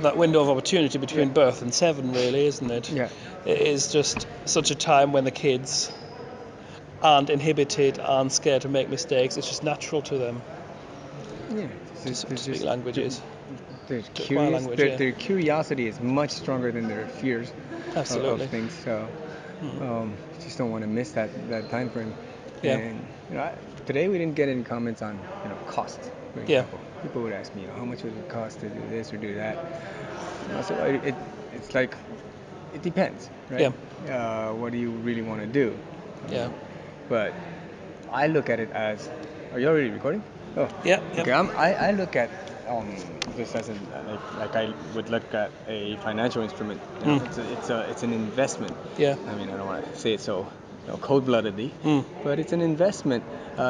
that window of opportunity between birth and 7, really, isn't it? Yeah. It is just such a time when the kids aren't inhibited, aren't scared to make mistakes. It's just natural to them Yeah. to speak languages. They're To acquire curious. language, yeah. Their curiosity is much stronger than their fears Absolutely. of things. So just don't want to miss that time frame. Yeah. And today we didn't get any comments on cost, for Yeah. example. People would ask me, how much would it cost to do this or do that? So it's like it depends, right? Yeah. What do you really want to do? Yeah. But I look at it as, are you already recording? Oh, Yeah. okay. I look at this as like I would look at a financial instrument. It's an investment. Yeah. I mean, I don't want to say it so cold-bloodedly, but it's an investment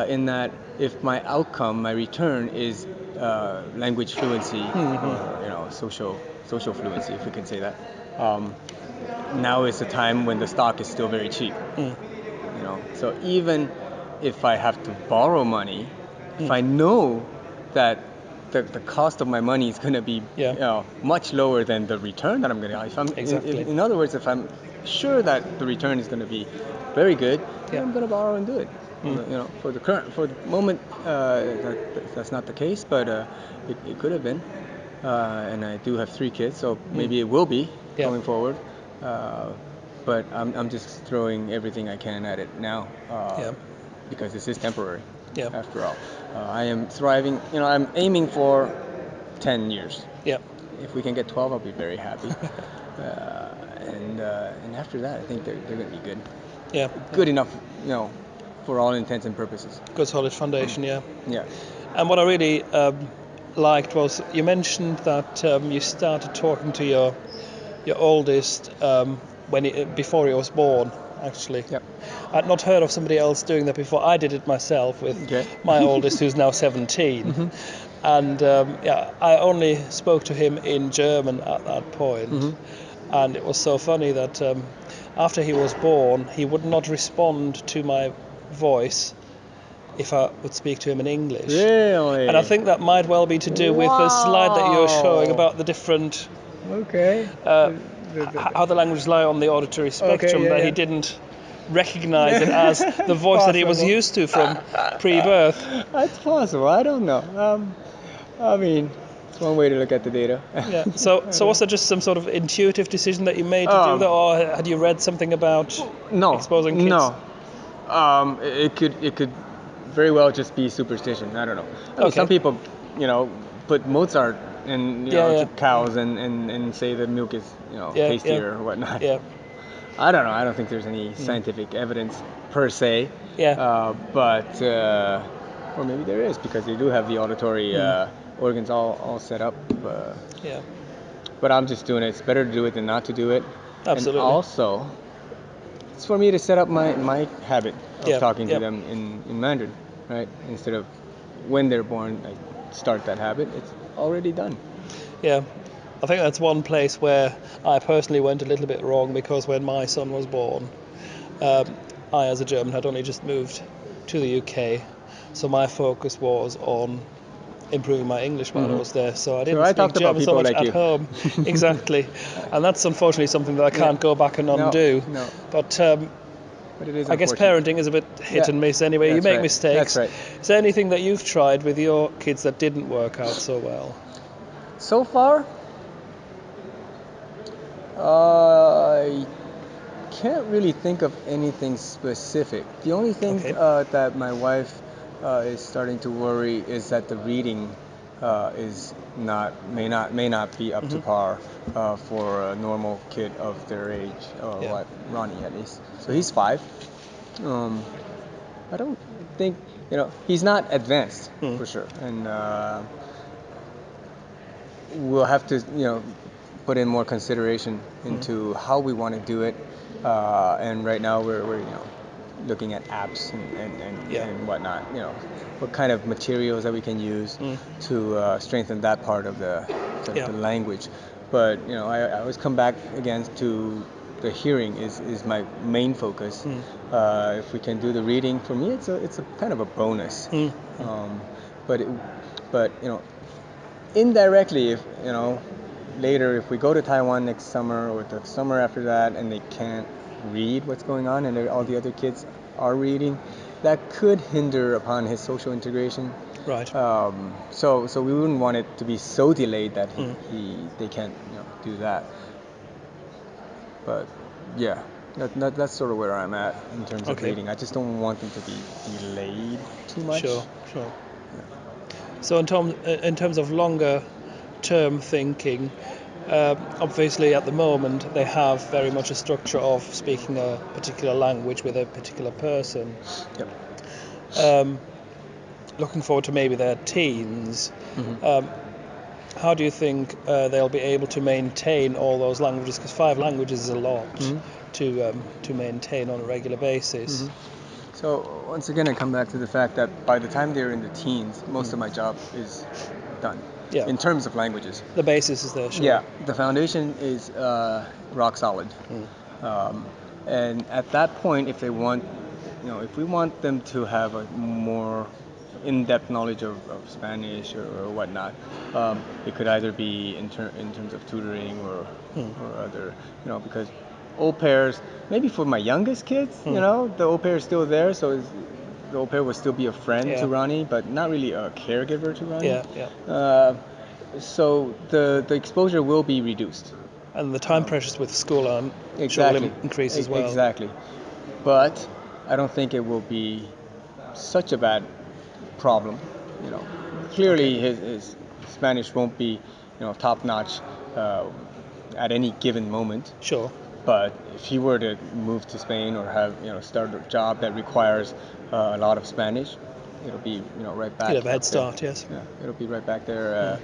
in that if my outcome, my return is language fluency or social fluency, if we can say that. Now is the time when the stock is still very cheap. So even if I have to borrow money, if I know that the cost of my money is going to be much lower than the return that I'm going to get. Exactly. In other words, if I'm sure that the return is going to be very good, then I'm going to borrow and do it. For the moment, that's not the case, but it could have been. And I do have 3 kids, so maybe it will be going forward. But I'm just throwing everything I can at it now because this is temporary. After all, I am thriving. I'm aiming for 10 years. Yeah. If we can get 12, I'll be very happy. And after that, I think they're going to be good. Yeah. Good enough, for all intents and purposes. Good solid foundation. Yeah. Yeah. And what I really liked was you mentioned that you started talking to your oldest before he was born. Actually, Yep. I'd not heard of somebody else doing that before. I did it myself with my oldest, who's now 17, and I only spoke to him in German at that point. And it was so funny that after he was born, he would not respond to my voice if I would speak to him in English. Really? And I think that might well be to do with the slide that you were showing about the different how the languages lie on the auditory spectrum, that he didn't recognize it as the voice that he was used to from pre-birth. That's possible. I don't know. I mean, it's one way to look at the data. Yeah. So was that just some sort of intuitive decision that you made to do that, or had you read something about exposing kids? No. It could very well just be superstition. I don't know. I mean, some people, put Mozart in to cows and say the milk is tastier or whatnot. Yeah. I don't know. I don't think there's any scientific evidence per se. Yeah. But or maybe there is, because they do have the auditory organs all set up. Yeah. But I'm just doing it. It's better to do it than not to do it. Absolutely. And also, it's for me to set up my habit of talking to them in Mandarin, right? Instead of when they're born, I start that habit. It's already done. Yeah. I think that's one place where I personally went a little bit wrong, because when my son was born, I, as a German, had only just moved to the UK, so my focus was on improving my English while I was there. So I didn't speak German so much at home. Exactly. And that's unfortunately something that I can't go back and undo. No. But it is I guess parenting is a bit hit and miss anyway. You make mistakes. That's right. Is there anything that you've tried with your kids that didn't work out so well? So far, I can't really think of anything specific. The only thing that my wife is starting to worry is that the reading may not be up to par for a normal kid of their age, or Ronnie at least. So he's 5. I don't think he's not advanced for sure, and we'll have to put in more consideration into how we want to do it. And right now we're looking at apps and whatnot. What kind of materials that we can use to strengthen that part of the language. But I always come back again to the hearing is my main focus. If we can do the reading, for me it's a kind of a bonus. But indirectly, if later if we go to Taiwan next summer or the summer after that, and they can't read what's going on, and all the other kids are reading, that could hinder upon his social integration. Right. So we wouldn't want it to be so delayed that they can't do that. But yeah, that's sort of where I'm at in terms of reading. I just don't want them to be delayed too much. Sure. So in terms of longer term thinking, obviously at the moment they have very much a structure of speaking a particular language with a particular person. Yep. Looking forward to maybe their teens. How do you think they'll be able to maintain all those languages? Because 5 languages is a lot to maintain on a regular basis. So once again, I come back to the fact that by the time they're in the teens, most of my job is done. Yeah. In terms of languages. The basis is there, sure. Yeah, the foundation is rock solid. And at that point, if they want, if we want them to have a more in-depth knowledge of Spanish or whatnot, it could either be in terms of tutoring or other, because au pairs, maybe for my youngest kids, the au pair is still there, so the au pair will still be a friend to Ronnie, but not really a caregiver to Ronnie. So the exposure will be reduced. And the time pressures with school will increase as well. Exactly. But I don't think it will be such a bad problem. Clearly his Spanish won't be top notch at any given moment. Sure. But if he were to move to Spain or have start a job that requires a lot of Spanish, it'll be right back. He'll have a head start, yes. Yeah, it'll be right back there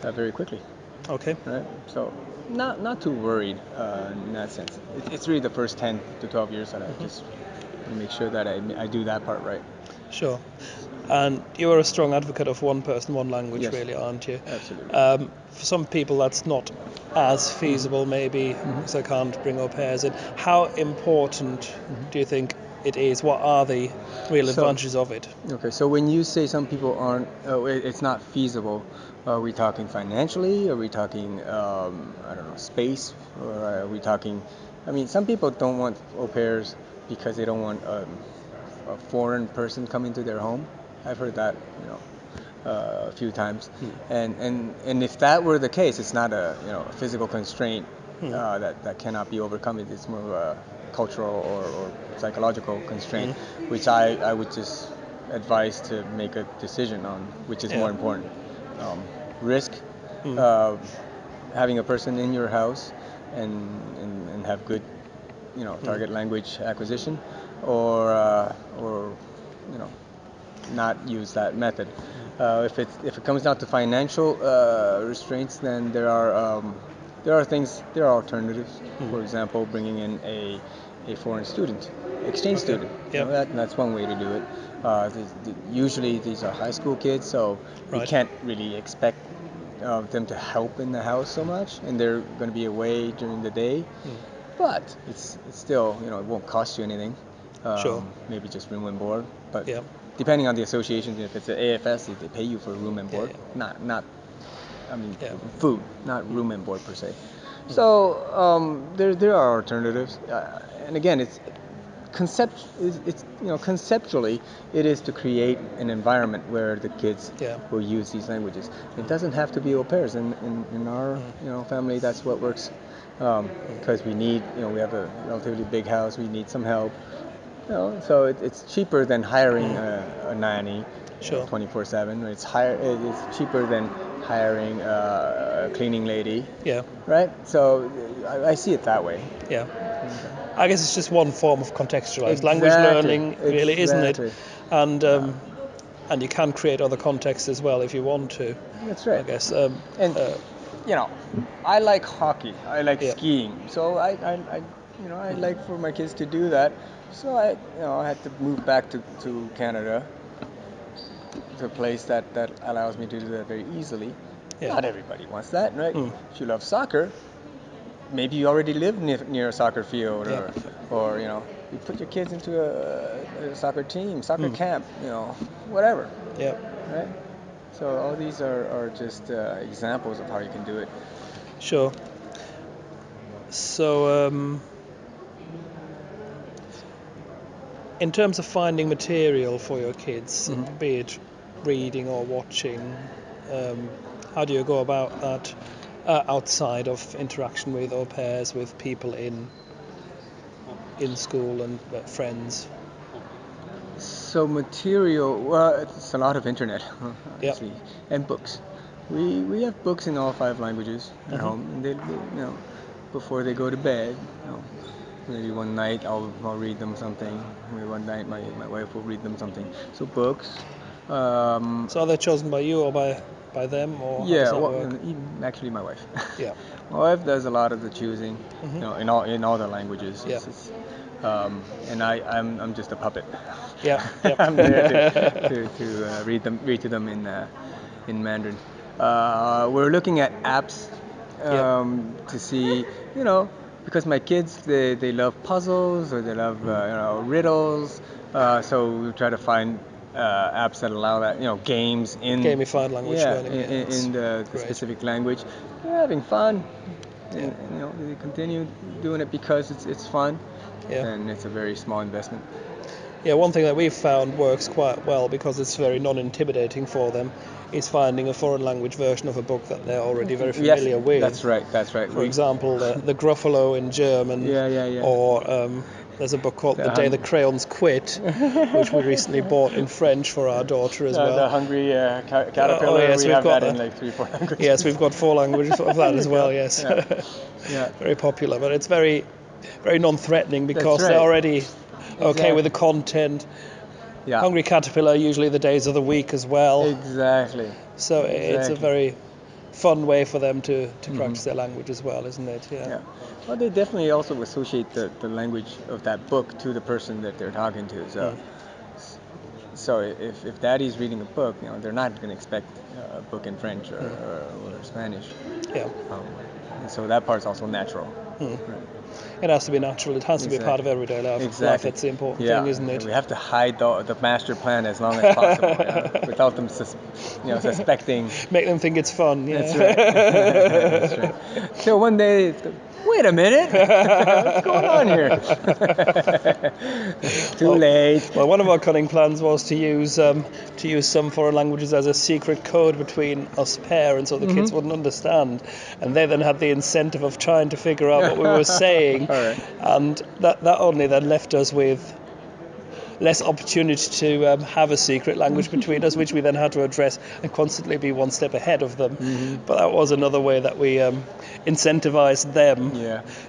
very quickly. Okay. Right. So not too worried in that sense. It's really the first 10 to 12 years that I just make sure that I do that part right. Sure. And you are a strong advocate of one person, one language, Yes. really, aren't you? Absolutely. For some people, that's not as feasible, maybe, because they can't bring au pairs in. How important do you think it is? What are the real advantages of it? Okay, so when you say some people aren't, it's not feasible, are we talking financially? Are we talking, I don't know, space? Or are we talking, some people don't want au pairs because they don't want a foreign person coming to their home. I've heard that, a few times. And if that were the case, it's not a physical constraint that cannot be overcome. It's more of a cultural or psychological constraint, which I would just advise to make a decision on, which is more important. Risk having a person in your house and have good target language acquisition, or not use that method. If it comes down to financial restraints, then there are alternatives. For example, bringing in a foreign student, exchange student. That's one way to do it. Usually these are high school kids, so you can't really expect them to help in the house so much, and they're going to be away during the day. But it's still, it won't cost you anything. Sure. Maybe just room and board. But depending on the association, if it's an AFS, they pay you for room and board. Not food, not room and board per se. So there are alternatives. And again, it's conceptually, it is to create an environment where the kids will use these languages. It doesn't have to be au pairs. In our family, that's what works. Because we need, we have a relatively big house. We need some help. So it's cheaper than hiring a nanny 24/7. It's cheaper than hiring a cleaning lady. Yeah. Right. So I see it that way. Yeah. I guess it's just one form of contextualized language learning, really, isn't it? And you can create other contexts as well if you want to. That's right. I guess. I like hockey. I like skiing. So I like for my kids to do that. So I had to move back to Canada, to a place that allows me to do that very easily. Not everybody wants that, right? If you love soccer, maybe you already live near a soccer field, or you put your kids into a soccer team, soccer camp, whatever. Yeah. Right? So all these are just examples of how you can do it. Sure. So, in terms of finding material for your kids, be it reading or watching, how do you go about that outside of interaction with au pairs, with people in school and friends? So material, well, it's a lot of internet, Yep. actually, and books. We have books in all 5 languages at Mhm. home, and before they go to bed, maybe one night I'll read them something. Maybe one night my wife will read them something. So books. So are they chosen by you or by them, or how does Yeah, that well, work? actually my wife. Yeah. My wife does a lot of the choosing, Mhm. in all the languages. Yeah. And I'm just a puppet. Yeah. Yep. I'm there to read to them in Mandarin. We're looking at apps Yep. to see, because my kids they love puzzles, or they love riddles. So we try to find apps that allow that, games in Gamified language learning. Yeah, that's in the great. specific language. They're having fun, Yeah. and they continue doing it because it's fun. Yeah. Then it's a very small investment. Yeah, one thing that we've found works quite well because it's very non-intimidating for them is finding a foreign language version of a book that they're already very Yes, familiar with. that's right. That's right. For example, the Gruffalo in German, Yeah. or there's a book called The Day the Crayons Quit, which we recently bought in French for our daughter as well. The hungry caterpillar. Yes, we we've have got that in like 3-4 languages. Yes, we've got 4 languages of that as well. Yes, Yeah. very popular, but it's very, very non-threatening That's because right. they're already okay with the Exactly. content. Yeah. Hungry caterpillar usually the days of the week as well. Exactly. So it's a Exactly. very fun way for them to practice their language as well, isn't it? Yeah. Well, they definitely also associate the language of that book to the person that they're talking to. So if daddy's reading a book, they're not going to expect a book in French or Spanish. Yeah. And so that part's also natural. Hmm. Right. It has to be natural. It has to be part of everyday life. Exactly. That's the important Yeah. thing, isn't it? We have to hide the master plan as long as possible, without them suspecting. Make them think it's fun. Yeah. That's right. That's right. So one day, wait a minute, what's going on here? Too late. Well, one of our cunning plans was to use some foreign languages as a secret code between us parents, so the kids wouldn't understand, and they then had the incentive of trying to figure out what we were saying, All right. and that only then left us with less opportunity to have a secret language between us, which we then had to address and constantly be one step ahead of them. But that was another way that we incentivized them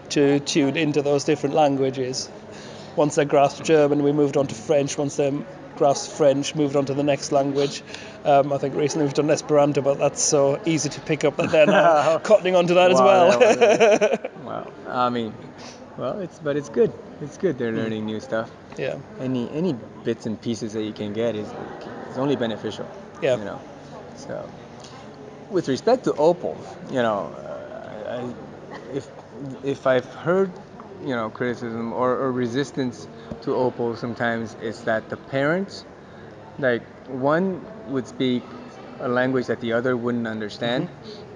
to tune into those different languages. Once they grasped German, we moved on to French. Once they grasped French, moved on to the next language. I think recently we've done Esperanto, but that's so easy to pick up that they're now cottoning onto that as well. Wow. I mean, well, it's good. It's good they're learning new stuff. Yeah. Any bits and pieces that you can get is only beneficial. Yeah. So, with respect to Opal, if I've heard, criticism or resistance to Opal, sometimes it's that the parents, like, one would speak a language that the other wouldn't understand.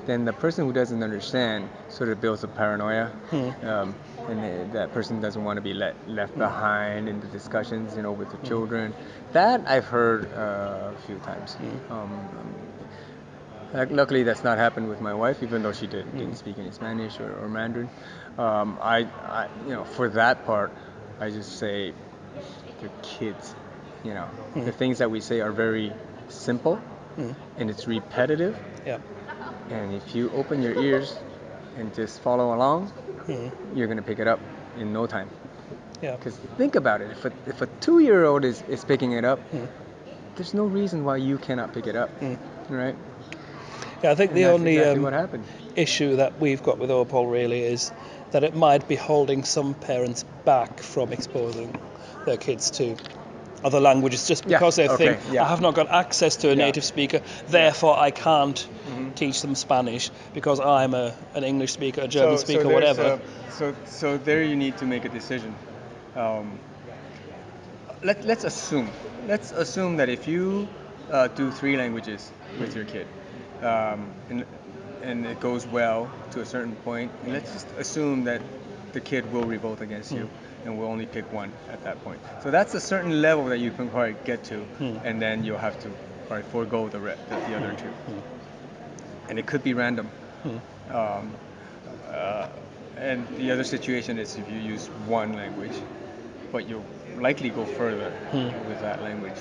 Then the person who doesn't understand sort of builds a paranoia, and that person doesn't want to be left behind in the discussions, with the children. That I've heard a few times. Luckily, that's not happened with my wife, even though she didn't speak any Spanish or Mandarin. For that part, I just say they're kids. The things that we say are very simple, and it's repetitive. Yeah. And if you open your ears and just follow along, you're gonna pick it up in no time. Yeah. Because think about it, if a 2-year-old is picking it up, there's no reason why you cannot pick it up, right? Yeah, I think And the that's only exactly what happened. issue that we've got with Opal really is that it might be holding some parents back from exposing their kids to other languages just because they think, I have not got access to a native speaker, therefore I can't teach them Spanish because I'm an English speaker, a German speaker, whatever. So there you need to make a decision. Let's assume that if you do 3 languages with your kid, and it goes well to a certain point, let's just assume that the kid will revolt against you and will only pick one at that point. So that's a certain level that you can probably get to, and then you'll have to probably forego the other two. And it could be random. And the other situation is if you use one language, but you'll likely go further with that language.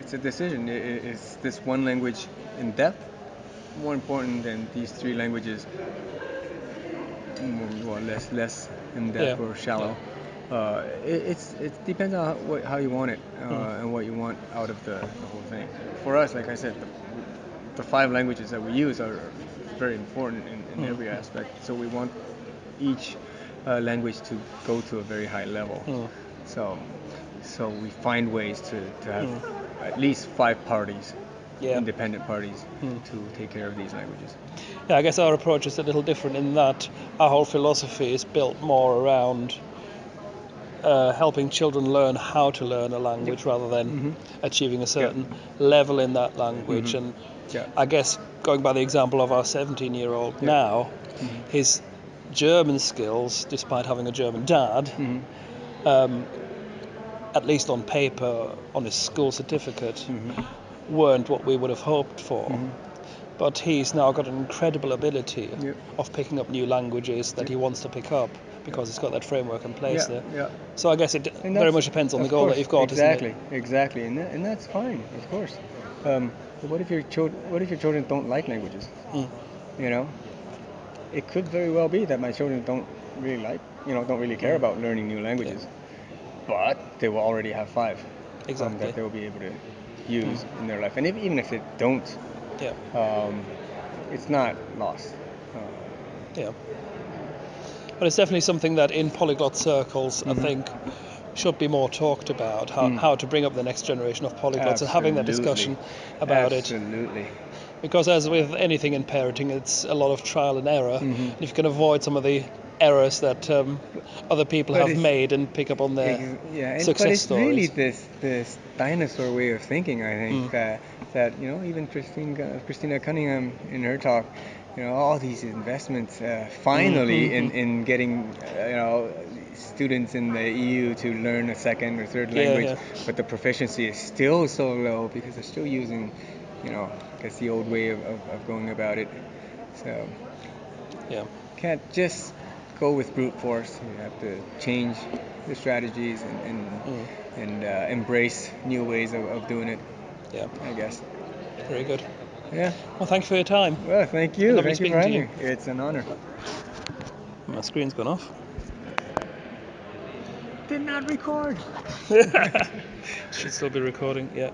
It's a decision. Is this one language in depth more important than these 3 languages, more or less in depth or shallow? It depends on how you want it and what you want out of the whole thing. For us, like I said, the 5 languages that we use are very important in every aspect. So we want each language to go to a very high level. So we find ways to have at least 5 parties, independent parties, to take care of these languages. Yeah, I guess our approach is a little different in that our whole philosophy is built more around helping children learn how to learn a language rather than achieving a certain level in that language. And I guess going by the example of our 17-year-old now, his German skills, despite having a German dad, at least on paper, on his school certificate, weren't what we would have hoped for. But he's now got an incredible ability of picking up new languages that he wants to pick up because he's got that framework in place there. So I guess it very much depends on the goal that you've got, isn't it? Exactly, and that's fine, of course. What if your children don't like languages? You know, it could very well be that my children don't really care about learning new languages, but they will already have 5 that they will be able to use in their life, and even if they don't, it's not lost. But it's definitely something that in polyglot circles, I think, should be more talked about, how to bring up the next generation of polyglots and having that discussion about it. Because as with anything in parenting, it's a lot of trial and error. And if you can avoid some of the errors that other people have made and pick up on their success stories. But it's really this dinosaur way of thinking, I think, that even Christina Cunningham in her talk, all these investments finally in getting students in the EU to learn a second or third language, but the proficiency is still so low because they're still using I guess the old way of going about it. So can't just go with brute force. You have to change the strategies and embrace new ways of doing it. I guess. Very good. Yeah. Well, thanks for your time. Well, thank you. Lovely Thank you for speaking having me. It's an honor. My screen's gone off. Did not record. Should still be recording, yeah.